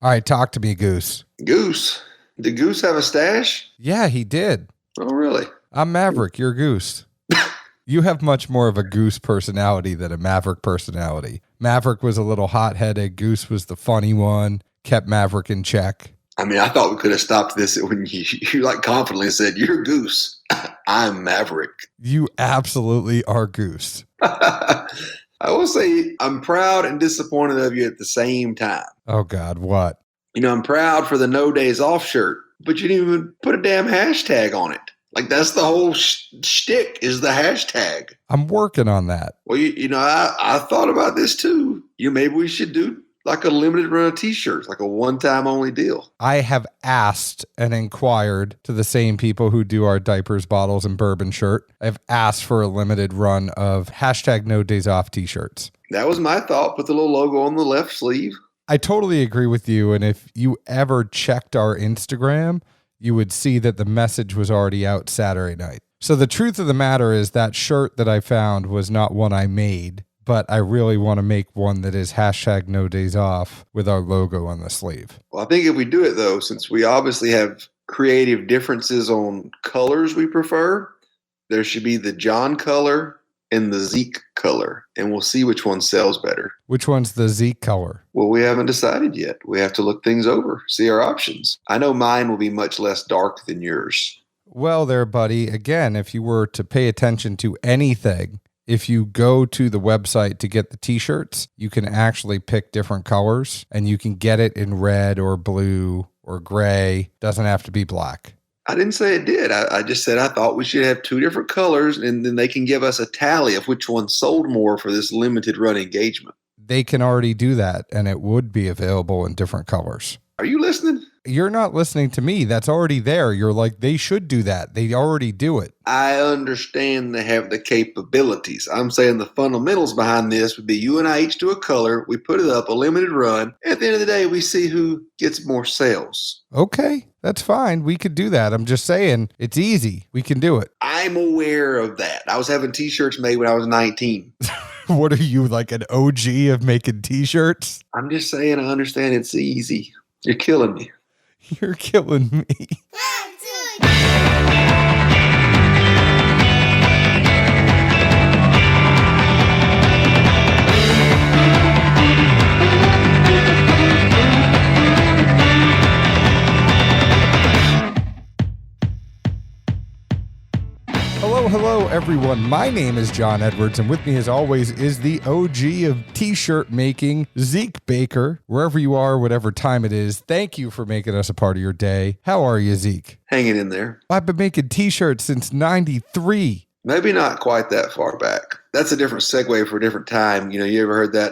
All right, talk to me, Goose. Goose? Did Goose have a stash? Yeah, he did. Oh, really? I'm Maverick. You're Goose. You have much more of a Goose personality than a Maverick personality. Maverick was a little hot-headed. Goose was the funny one, kept Maverick in check. I mean, I thought we could have stopped this when you like confidently said, "You're Goose. I'm Maverick." You absolutely are Goose. I will say I'm proud and disappointed of you at the same time. Oh, God, what? You know, I'm proud for the No Days Off shirt, but you didn't even put a damn hashtag on it. Like, that's the whole shtick is the hashtag. I'm working on that. Well, you know, I thought about this too. Maybe we should do like a limited run of T-shirts, like a one-time only deal. I have asked and inquired to the same people who do our diapers, bottles, and bourbon shirt. I've asked for a limited run of hashtag No Days Off T-shirts. That was my thought. Put the little logo on the left sleeve. I totally agree with you. And if you ever checked our Instagram, you would see that the message was already out Saturday night. So the truth of the matter is that shirt that I found was not one I made, but I really want to make one that is hashtag No Days Off with our logo on the sleeve. Well, I think if we do it, though, since we obviously have creative differences on colors we prefer, there should be the John color and the Zeke color, and we'll see which one sells better. Which one's the Zeke color? Well, we haven't decided yet. We have to look things over, see our options. I know mine will be much less dark than yours. Well, there, buddy. Again, if you were to pay attention to anything, if you go to the website to get the T-shirts, you can actually pick different colors, and you can get it in red or blue or gray. Doesn't have to be black. I didn't say it did. I just said I thought we should have two different colors, and then they can give us a tally of which one sold more for this limited run engagement. They can already do that, and it would be available in different colors. Are you listening? You're not listening to me. That's already there. You're like, they should do that. They already do it. I understand they have the capabilities. I'm saying the fundamentals behind this would be you and I each do a color. We put it up, a limited run. At the end of the day, we see who gets more sales. Okay, that's fine. We could do that. I'm just saying it's easy. We can do it. I'm aware of that. I was having T-shirts made when I was 19. What are you, like an OG of making T-shirts? I'm just saying I understand it's easy. You're killing me. You're killing me. Hello, everyone. My name is John Edwards, and with me, as always, is the OG of T-shirt making, Zeke Baker. Wherever you are, whatever time it is, thank you for making us a part of your day. How are you, Zeke? Hanging in there. I've been making T-shirts since '93. Maybe not quite that far back. That's a different segue for a different time. You know, you ever heard that,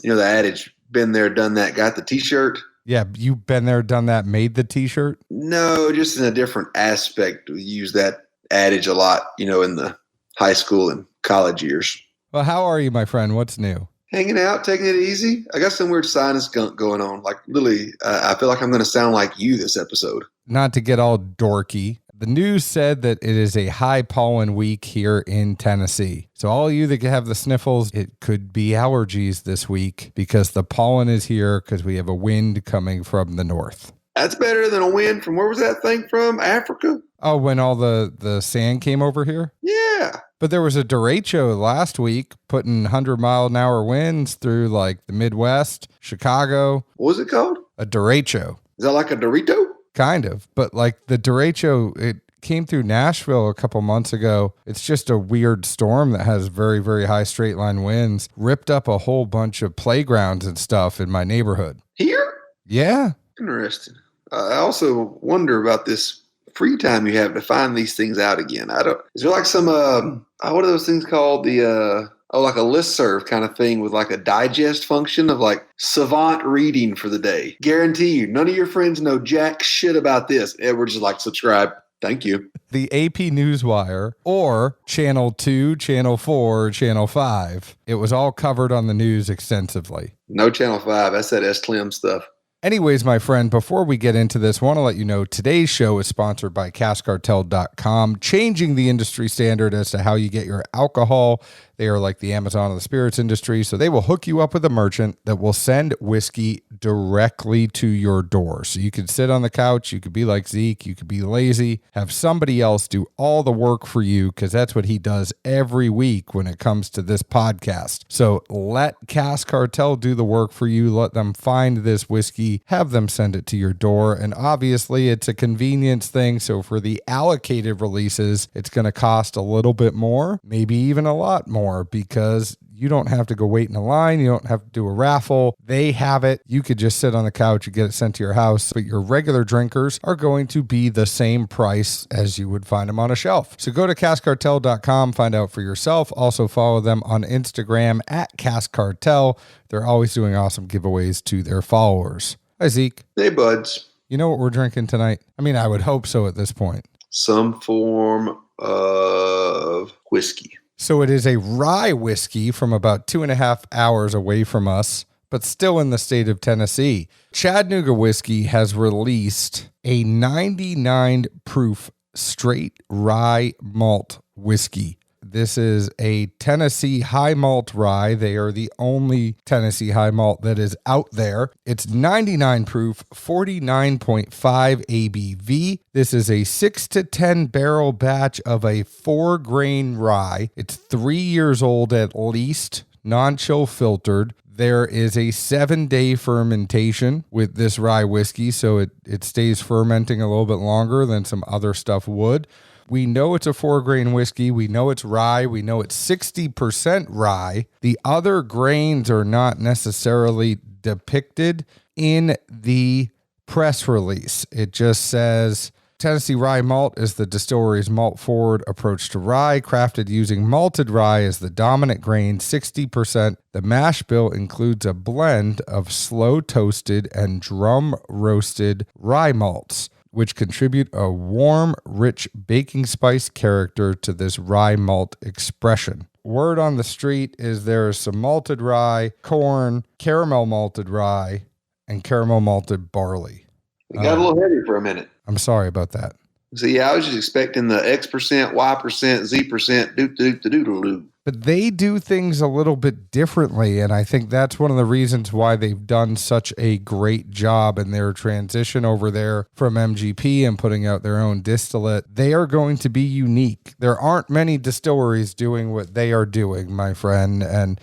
the adage, been there, done that, got the T-shirt? Yeah, you've been there, done that, made the T-shirt? No, just in a different aspect. We use that adage a lot, in the high school and college years. Well, how are you, my friend? What's new? Hanging out, taking it easy. I got some weird sinus gunk going on. Like, literally, I feel like I'm going to sound like you this episode. Not to get all dorky, the news said that it is a high pollen week here in Tennessee. So all you that have the sniffles, it could be allergies this week because the pollen is here because we have a wind coming from the north. That's better than a wind from, where was that thing from? Africa? Oh, when all the sand came over here? Yeah. But there was a derecho last week putting 100-mile-an-hour winds through like the Midwest, Chicago. What was it called? A derecho. Is that like a Dorito? Kind of. But like the derecho, it came through Nashville a couple months ago. It's just a weird storm that has very, very high straight line winds. Ripped up a whole bunch of playgrounds and stuff in my neighborhood. Here? Yeah. Interesting. I also wonder about this free time you have to find these things out again. Is there like some, what are those things called? Like a listserv kind of thing with like a digest function of like savant reading for the day. Guarantee you, none of your friends know jack shit about this. We're just like, subscribe. Thank you. The AP Newswire or Channel 2, Channel 4, Channel 5. It was all covered on the news extensively. No Channel 5. That's that S-Clim stuff. Anyways, my friend, before we get into this, I want to let you know today's show is sponsored by CashCartel.com, changing the industry standard as to how you get your alcohol They are like the Amazon of the spirits industry. So they will hook you up with a merchant that will send whiskey directly to your door. So you could sit on the couch. You could be like Zeke. You could be lazy. Have somebody else do all the work for you, because that's what he does every week when it comes to this podcast. So let Cask Cartel do the work for you. Let them find this whiskey. Have them send it to your door. And obviously, it's a convenience thing. So for the allocated releases, it's going to cost a little bit more, maybe even a lot more, because you don't have to go wait in a line. You don't have to do a raffle. They have it. You could just sit on the couch and get it sent to your house. But your regular drinkers are going to be the same price as you would find them on a shelf. So go to caskcartel.com, find out for yourself. Also follow them on Instagram at Cask Cartel. They're always doing awesome giveaways to their followers. Hi, Zeke. Hey, buds. You know what we're drinking tonight? I mean, I would hope so at this point. Some form of whiskey. So it is a rye whiskey from about 2.5 hours away from us, but still in the state of Tennessee. Chattanooga Whiskey has released a 99 proof straight rye malt whiskey. This is a Tennessee High Malt Rye. They are the only Tennessee High Malt that is out there. It's 99 proof, 49.5 ABV. This is a 6 to 10 barrel batch of a 4-grain rye. It's 3 years old at least, non-chill filtered. There is a 7-day fermentation with this rye whiskey, so it stays fermenting a little bit longer than some other stuff would. We know it's a 4-grain whiskey. We know it's rye. We know it's 60% rye. The other grains are not necessarily depicted in the press release. It just says Tennessee Rye Malt is the distillery's malt-forward approach to rye, crafted using malted rye as the dominant grain, 60%. The mash bill includes a blend of slow-toasted and drum-roasted rye malts, which contribute a warm, rich baking spice character to this rye malt expression. Word on the street is there is some malted rye, corn, caramel malted rye, and caramel malted barley. It got a little heavy for a minute. I'm sorry about that. So yeah, I was just expecting the X%, Y%, Z%, doodle-doo. But they do things a little bit differently, and I think that's one of the reasons why they've done such a great job in their transition over there from MGP and putting out their own distillate. They are going to be unique. There aren't many distilleries doing what they are doing, my friend, and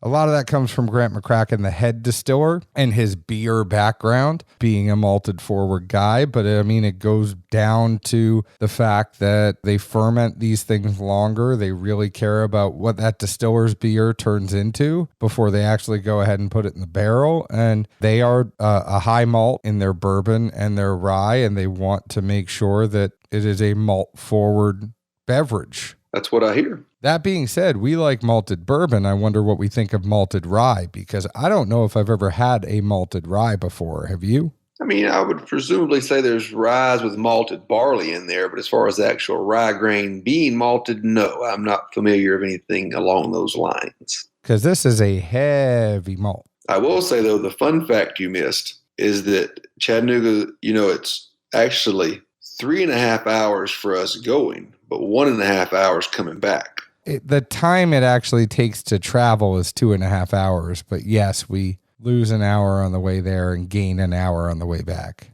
a lot of that comes from Grant McCracken, the head distiller, and his beer background, being a malted forward guy. But I mean, it goes down to the fact that they ferment these things longer. They really care about what that distiller's beer turns into before they actually go ahead and put it in the barrel. And they are a high malt in their bourbon and their rye, and they want to make sure that it is a malt forward beverage. That's what I hear. That being said, we like malted bourbon. I wonder what we think of malted rye, because I don't know if I've ever had a malted rye before. Have you? I mean, I would presumably say there's ryes with malted barley in there, but as far as the actual rye grain being malted, no, I'm not familiar of anything along those lines. Because this is a heavy malt. I will say, though, the fun fact you missed is that Chattanooga, it's actually 3.5 hours for us going, but 1.5 hours coming back. The time it actually takes to travel is 2.5 hours. But yes, we lose an hour on the way there and gain an hour on the way back.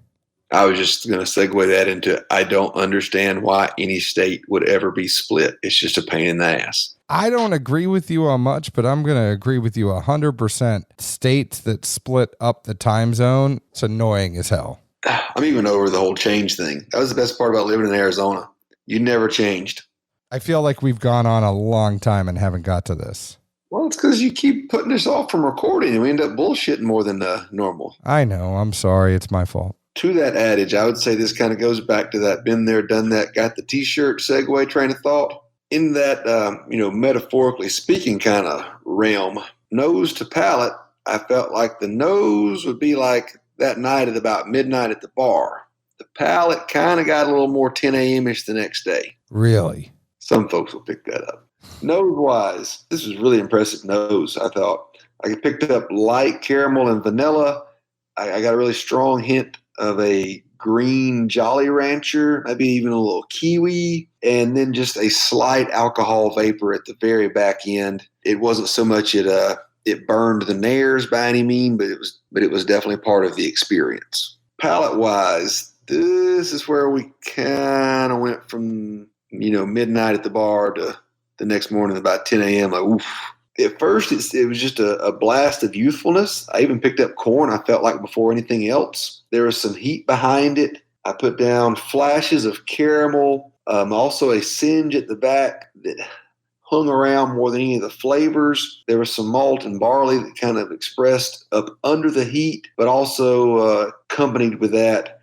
I was just going to segue that into, I don't understand why any state would ever be split. It's just a pain in the ass. I don't agree with you on much, but I'm going to agree with you 100%. States that split up the time zone, it's annoying as hell. I'm even over the whole change thing. That was the best part about living in Arizona. You never changed. I feel like we've gone on a long time and haven't got to this. Well, it's because you keep putting us off from recording and we end up bullshitting more than normal. I know. I'm sorry. It's my fault. To that adage, I would say this kind of goes back to that been there, done that, got the t-shirt segue train of thought. In that, metaphorically speaking kind of realm, nose to palate, I felt like the nose would be like that night at about midnight at the bar. The palate kind of got a little more 10 a.m.-ish the next day. Really? Some folks will pick that up. Nose-wise, this was really impressive nose, I thought. I picked up light caramel and vanilla. I got a really strong hint of a green Jolly Rancher, maybe even a little kiwi, and then just a slight alcohol vapor at the very back end. It wasn't so much it burned the nares by any mean, but it was definitely part of the experience. Palate wise, this is where we kind of went from midnight at the bar to the next morning about 10 a.m. Like, oof. At first, it was just a blast of youthfulness. I even picked up corn, I felt like, before anything else. There was some heat behind it. I put down flashes of caramel, also a singe at the back that hung around more than any of the flavors. There was some malt and barley that kind of expressed up under the heat, but also accompanied with that,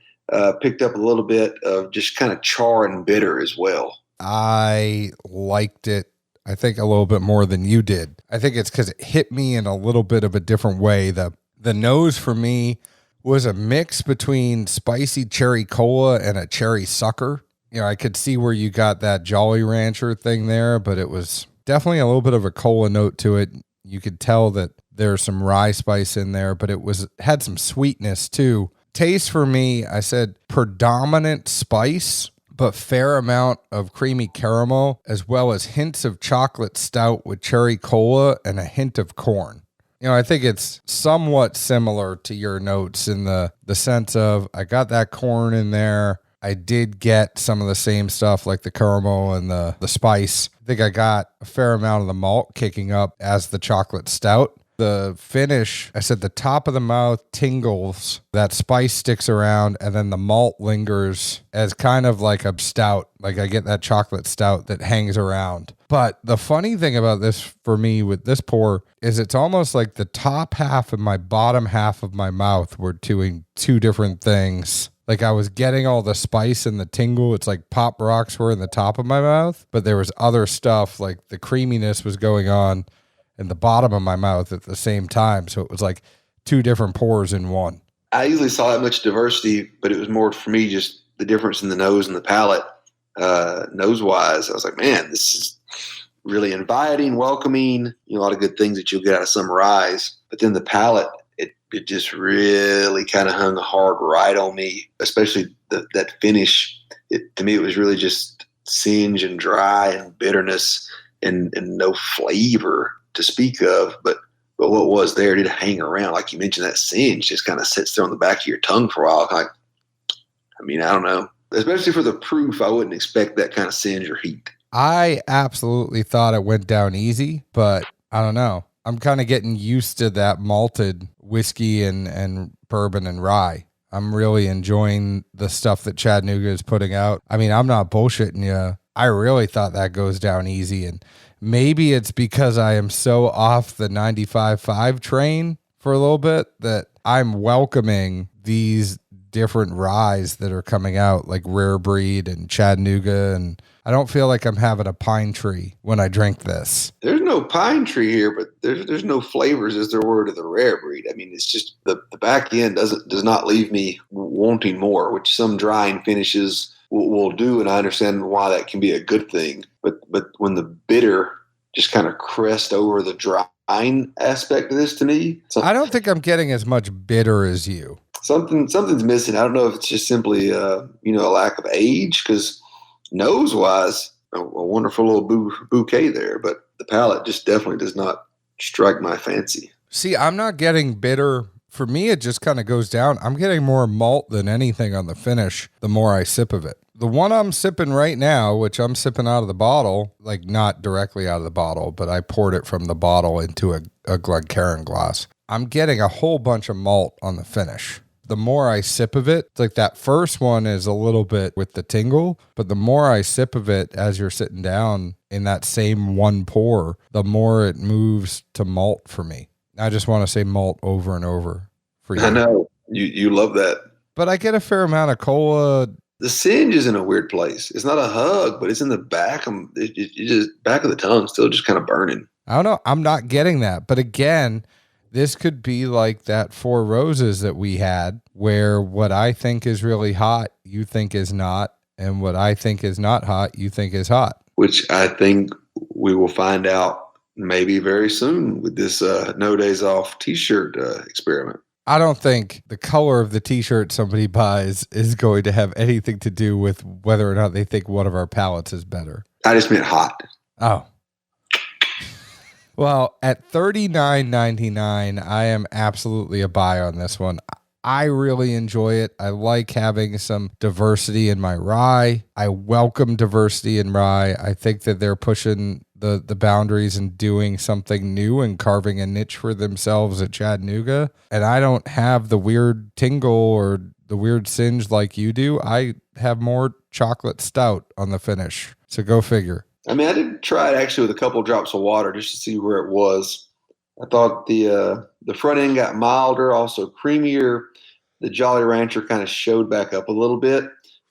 picked up a little bit of just kind of char and bitter as well. I liked it, I think, a little bit more than you did. I think it's because it hit me in a little bit of a different way. The nose for me was a mix between spicy cherry cola and a cherry sucker. I could see where you got that Jolly Rancher thing there, but it was definitely a little bit of a cola note to it. You could tell that there's some rye spice in there, but it had some sweetness too. Taste for me, I said predominant spice, but fair amount of creamy caramel, as well as hints of chocolate stout with cherry cola and a hint of corn. I think it's somewhat similar to your notes in the sense of I got that corn in there. I did get some of the same stuff like the caramel and the spice. I think I got a fair amount of the malt kicking up as the chocolate stout. The finish, I said the top of the mouth tingles, that spice sticks around, and then the malt lingers as kind of like a stout. Like I get that chocolate stout that hangs around. But the funny thing about this for me with this pour is it's almost like the top half and my bottom half of my mouth were doing two different things. Like I was getting all the spice and the tingle. It's like Pop Rocks were in the top of my mouth, but there was other stuff like the creaminess was going on in the bottom of my mouth at the same time. So it was like two different pours in one. I usually saw that much diversity, but it was more for me just the difference in the nose and the palate. Nose-wise, I was like, man, this is really inviting, welcoming, a lot of good things that you'll get out of some ryes. But then the palate, it just really kind of hung hard right on me, especially that finish. To me, it was really just singe and dry and bitterness and no flavor to speak of, but what was there did hang around. Like you mentioned, that singe just kind of sits there on the back of your tongue for a while. I don't know. Especially for the proof, I wouldn't expect that kind of singe or heat. I absolutely thought it went down easy, but I don't know. I'm kind of getting used to that malted whiskey and bourbon and rye. I'm really enjoying the stuff that Chattanooga is putting out. I'm not bullshitting you. I really thought that goes down easy, and maybe it's because I am so off the 95.5 train for a little bit that I'm welcoming these different ryes that are coming out, like Rare Breed and Chattanooga, and I don't feel like I'm having a pine tree when I drink this. There's no pine tree here, but there's no flavors as there were to the Rare Breed. It's just the back end does not leave me wanting more, which some drying finishes will do, and I understand why that can be a good thing. But when the bitter just kind of crest over the drying aspect of this to me, I don't think I'm getting as much bitter as you. Something's missing. I don't know if it's just simply a lack of age, because nose wise, a wonderful little bouquet there, but the palate just definitely does not strike my fancy. See, I'm not getting bitter. For me, it just kind of goes down. I'm getting more malt than anything on the finish the more I sip of it. The one I'm sipping right now, which I'm sipping out of the bottle, like not directly out of the bottle, but I poured it from the bottle into a Glencairn glass. I'm getting a whole bunch of malt on the finish. The more I sip of it, it's like that first one is a little bit with the tingle, but the more I sip of it as you're sitting down in that same one pour, the more it moves to malt for me. I just want to say malt over and over for you. I know. You love that. But I get a fair amount of cola. The singe is in a weird place. It's not a hug, but it's in the back. It just back of the tongue, still just kind of burning. I don't know. I'm not getting that. But again, this could be like that Four Roses that we had, where what I think is really hot, you think is not, and what I think is not hot, you think is hot. Which I think we will find out maybe very soon with this No Days Off t-shirt experiment. I don't think the color of the t-shirt somebody buys is going to have anything to do with whether or not they think one of our palates is better. I just meant hot. Oh. Well, at $39.99, I am absolutely a buy on this one. I really enjoy it. I like having some diversity in my rye. I welcome diversity in rye. I think that they're pushing the boundaries and doing something new and carving a niche for themselves at Chattanooga. And I don't have the weird tingle or the weird singe like you do. I have more chocolate stout on the finish. So go figure. I mean, I did try it actually with a couple drops of water just to see where it was. I thought the front end got milder, also creamier. The Jolly Rancher kind of showed back up a little bit,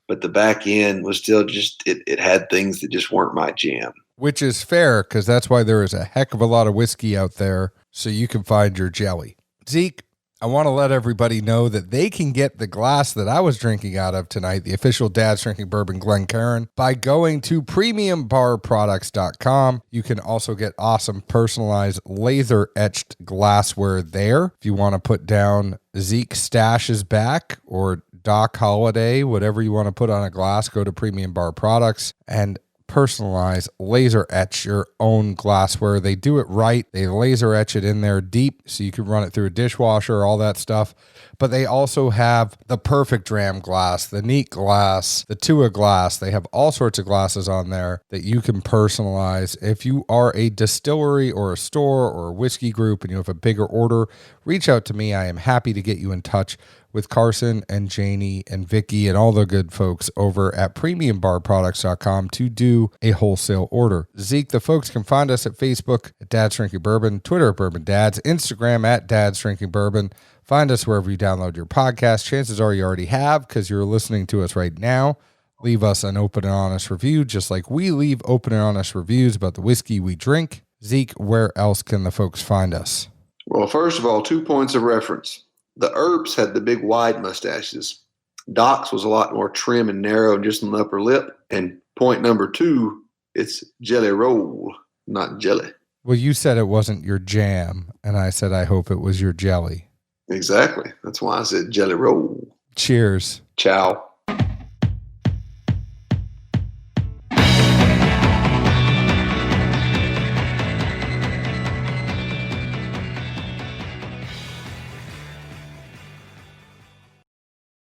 but the back end was still just, it had things that just weren't my jam. Which is fair, because that's why there is a heck of a lot of whiskey out there, so you can find your jelly. Zeke, I want to let everybody know that they can get the glass that I was drinking out of tonight, the official Dad's Drinking Bourbon Glencairn, by going to premiumbarproducts.com. You can also get awesome personalized laser-etched glassware there. If you want to put down Zeke Stash's back or Doc Holiday, whatever you want to put on a glass, go to Premium Bar Products and personalize, laser etch your own glassware. They do it right. They laser etch it in there deep so you can run it through a dishwasher, all that stuff. But they also have the perfect dram glass, the neat glass, the Tua glass. They have all sorts of glasses on there that you can personalize. If you are a distillery or a store or a whiskey group and you have a bigger order, reach out to me. I am happy to get you in touch with Carson and Janie and Vicky and all the good folks over at premiumbarproducts.com to do a wholesale order. Zeke, the folks can find us at Facebook at Dad's Drinking Bourbon, Twitter at Bourbon Dads, Instagram at Dad's Drinking Bourbon. Find us wherever you download your podcast. Chances are you already have because you're listening to us right now. Leave us an open and honest review, just like we leave open and honest reviews about the whiskey we drink. Zeke, where else can the folks find us? Well, first of all, 2 points of reference. The Earps had the big wide mustaches. Doc's was a lot more trim and narrow and just on the upper lip. And point number 2, it's jelly roll, not jelly. Well, you said it wasn't your jam, and I said I hope it was your jelly. Exactly. That's why I said jelly roll. Cheers. Ciao.